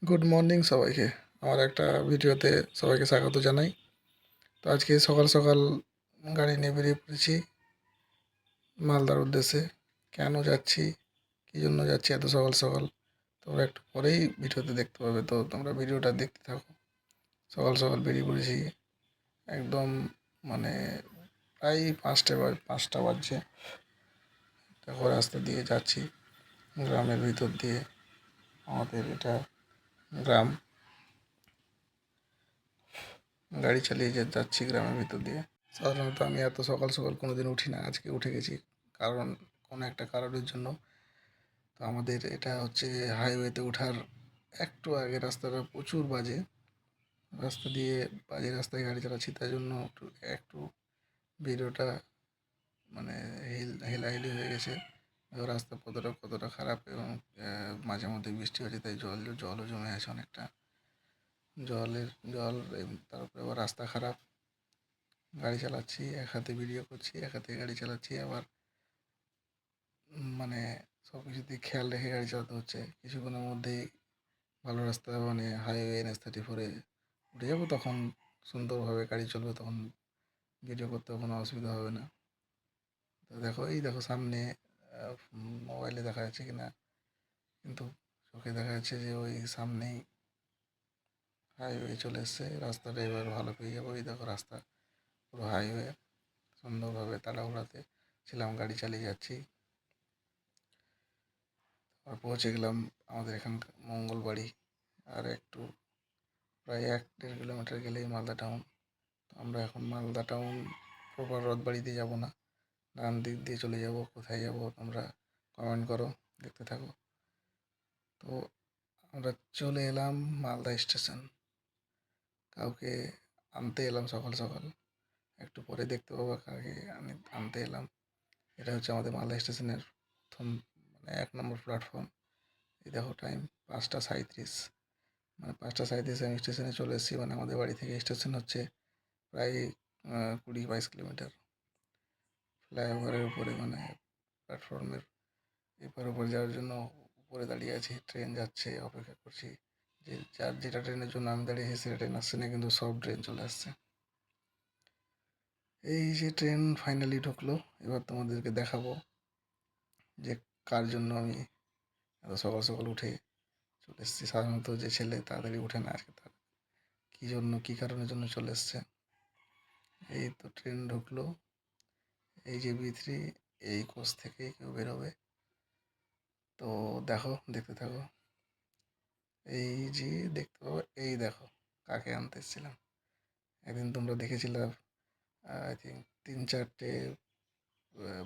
Good morning সবাইকে। আমার একটা ভিডিওতে সবাইকে স্বাগত জানাই। তো আজকে সকাল সকাল গাড়ি নিয়ে বেরিয়ে পড়েছি মালদার উদ্দেশ্যে। কেন যাচ্ছি, কী জন্য যাচ্ছি এত সকাল সকাল, তোমরা একটু পরেই ভিডিওতে দেখতে পাবে। তো তোমরা ভিডিওটা দেখতে থাকো। সকাল সকাল বেরিয়ে পড়েছি একদম, মানে প্রায় 5টা বাজছে। দেখো রাস্তা দিয়ে যাচ্ছি গ্রামের ভিতর দিয়ে। আমাদের এটা গ্রাম, গাড়ি চালিয়ে যাচ্ছি গ্রামের ভিতর দিয়ে। সাধারণত আমি এত সকাল সকাল কোনো দিন উঠি না, আজকে উঠে গেছি কারণ কোনো একটা কারণের জন্য। তো আমাদের এটা হচ্ছে হাইওয়েতে ওঠার একটু আগে, রাস্তাটা প্রচুর বাজে, রাস্তা দিয়ে বাজে রাস্তায় গাড়ি চালাচ্ছি, তাই জন্য একটু একটু ভিডিওটা মানে হেলাহেলি হয়ে গেছে। রাস্তা কতটা খারাপ, এবং মাঝে মধ্যে বৃষ্টি হচ্ছে, তাই জলও জমে আছে অনেকটা। তারপরে আবার রাস্তা খারাপ, গাড়ি চালাচ্ছি এক হাতে, ভিডিও করছি এক হাতে, গাড়ি চালাচ্ছি আবার, মানে সব কিছু দিক খেয়াল রেখে গাড়ি চালাতে হচ্ছে। কিছুক্ষণের মধ্যেই ভালো রাস্তা, মানে হাইওয়ে NH-34-এ উঠে যাবো, তখন সুন্দরভাবে গাড়ি চলবে, তখন ভিডিও করতে কোনো অসুবিধা হবে না। তো দেখো, এই দেখো সামনে, মোবাইলে দেখা যাচ্ছে কিনা, কিন্তু চোখে দেখা যাচ্ছে যে ওই সামনেই হাইওয়ে চলে এসছে। রাস্তাটা এবার ভালো পেয়ে যাবো। এই দেখো রাস্তা পুরো হাইওয়ে, সুন্দরভাবে তাড়াহুড়াতে ছিলাম, গাড়ি চালিয়ে যাচ্ছি। আর পৌঁছে গেলাম আমাদের এখানকার মঙ্গলবাড়ি। আর একটু প্রায় 1-1.5 কিলোমিটার গেলেই মালদা টাউন। তো আমরা এখন মালদা টাউন প্রপার রথবাড়ি দিয়ে যাবো না, ডান দিক দিয়ে চলে যাব। কোথায় যাব তোমরা কমেন্ট করো, দেখতে থাকো। তো আমরা চলে এলাম মালদা স্টেশন। কাউকে আনতে এলাম সকাল সকাল, একটু পরে দেখতে পাবো কাকে আনতে এলাম। এটা হচ্ছে আমাদের মালদা স্টেশনের প্রথম, মানে 1 নম্বর প্ল্যাটফর্ম। এই দেখো টাইম 5টা 37, মানে 5টা 37 আমি স্টেশনে চলে এসেছি। মানে আমাদের বাড়ি থেকে স্টেশন হচ্ছে প্রায় 20-22 কিলোমিটার। ফ্লাইওভারের উপরে, মানে প্ল্যাটফর্মের এপার ওপর যাওয়ার জন্য উপরে দাঁড়িয়ে আছি। ট্রেন যাচ্ছে, অপেক্ষা করছি যে যেটা ট্রেনের জন্য আমি দাঁড়িয়েছি সেটা ট্রেন আসছে না, কিন্তু সব ট্রেন চলে আসছে। এই যে ট্রেন ফাইনালি ঢুকলো। এবার তোমাদেরকে দেখাবো যে কার জন্য আমি এত সকাল সকাল উঠে চলে এসেছি। সাধারণত যে ছেলে তাড়াতাড়ি উঠে না, আজকে তার কী জন্য, কী কারণের জন্য চলে এসছে। এই তো ট্রেন ঢুকলো, এই যে B3, এই কোচ থেকেই কেউ বেরোবে। তো দেখো, দেখতে থাকো। এই যে দেখতে পাবো, এই দেখো কাকে আনতে এসেছিলাম। একদিন তোমরা দেখেছিলে, আই থিঙ্ক 3-4টে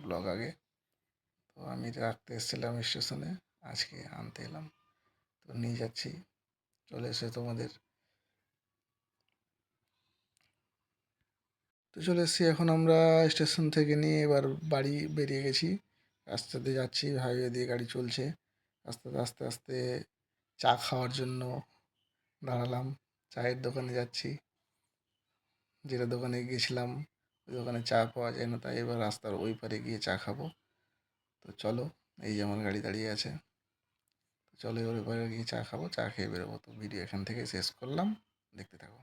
ব্লগ আগে। তো আমি রাখতে এসেছিলাম স্টেশনে, আজকে আনতে এলাম। তো নিয়ে যাচ্ছি, চলে এসে তোমাদের। তো চলে এসেছি এখন আমরা স্টেশন থেকে নিয়ে, এবার বাড়ি বেরিয়ে গেছি। রাস্তাতে যাচ্ছি, হাইওয়ে দিয়ে গাড়ি চলছে। আস্তে আস্তে আস্তে চা খাওয়ার জন্য দাঁড়ালাম। চায়ের দোকানে যাচ্ছি, যেটা দোকানে গিয়েছিলাম ওই দোকানে চা পাওয়া যায় না, তাই এবার রাস্তার ওই পারে গিয়ে চা খাবো। তো চলো, এই যে আমার গাড়ি দাঁড়িয়ে আছে। তো চলো এবার ওই পারে গিয়ে চা খাবো, চা খেয়ে বেরোবো। তো ভিডিও এখান থেকে শেষ করলাম, দেখতে থাকো।